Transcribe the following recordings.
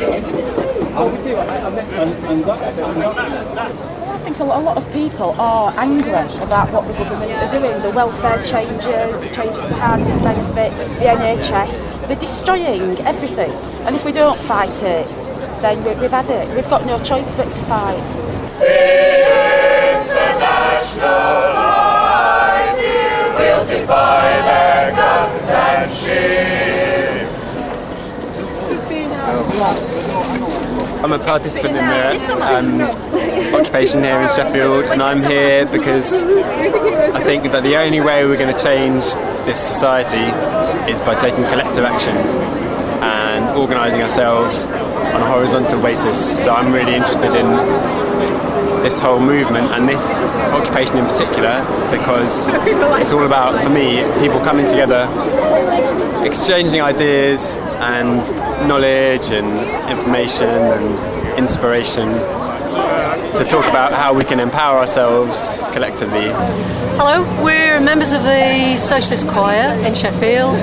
I think a lot of people are angry about what the government are doing, the welfare changes, the changes to housing benefit, the NHS. They're destroying everything. And if we don't fight it, then we've had it. We've got no choice but to fight. The international ideal will defy their guns and shields. I'm a participant in the occupation here in Sheffield, and I'm here because I think that the only way we're going to change this society is by taking collective action and organising ourselves on a horizontal basis. So I'm really interested in this whole movement and this occupation in particular because it's all about, for me, people coming together, exchanging ideas and knowledge and information and inspiration to talk about how we can empower ourselves collectively. Hello, we're members of the Socialist Choir in Sheffield,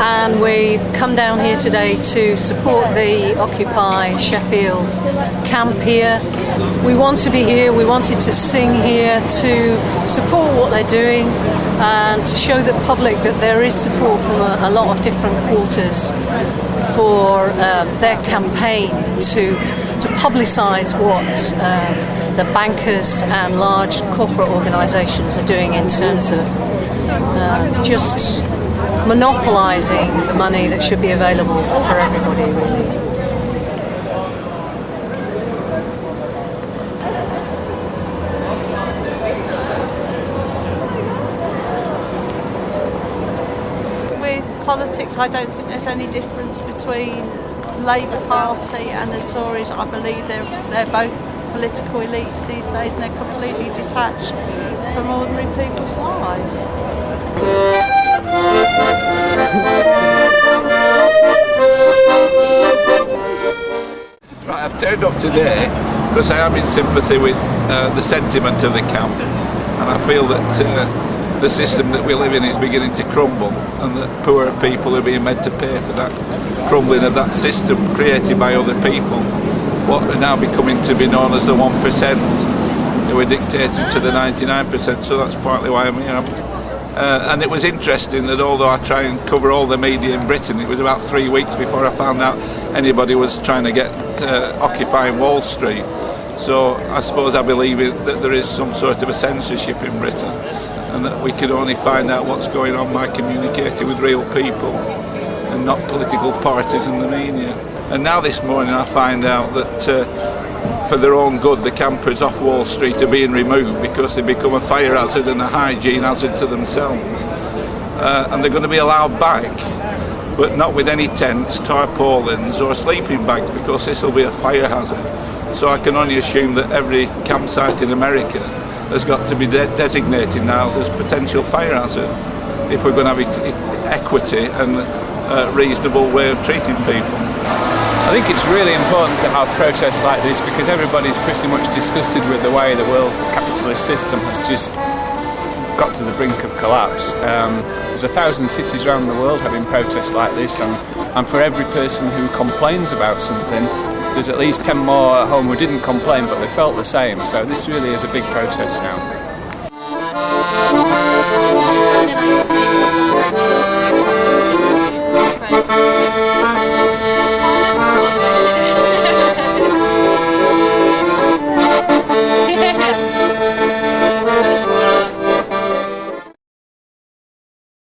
and we've come down here today to support the Occupy Sheffield camp here. We want to be here, we wanted to sing here to support what they're doing and to show the public that there is support from a lot of different quarters for their campaign to publicise what the bankers and large corporate organisations are doing in terms of just monopolising the money that should be available for everybody, really. With politics, I don't think there's any difference between Labour Party and the Tories. I believe they're both political elites these days, and they're completely detached from ordinary people's lives. Right, I've turned up today because I am in sympathy with the sentiment of the camp, and I feel that the system that we live in is beginning to crumble, and that poorer people are being made to pay for that crumbling of that system created by other people, what are now becoming to be known as the 1%, who are dictating to the 99%, so that's partly why I'm here. And it was interesting that although I try and cover all the media in Britain, it was about 3 weeks before I found out anybody was trying to get occupying Wall Street. So I suppose I believe that there is some sort of a censorship in Britain, and that we can only find out what's going on by communicating with real people and not political parties and the media. And now this morning I find out that for their own good the campers off Wall Street are being removed because they become a fire hazard and a hygiene hazard to themselves. And they're going to be allowed back, but not with any tents, tarpaulins or sleeping bags, because this will be a fire hazard. So I can only assume that every campsite in America has got to be designated now as potential fire hazard if we're going to have equity and a reasonable way of treating people. I think it's really important to have protests like this because everybody's pretty much disgusted with the way the world capitalist system has just got to the brink of collapse. There's 1,000 cities around the world having protests like this, and for every person who complains about something, there's at least 10 more at home who didn't complain but they felt the same. So this really is a big protest now.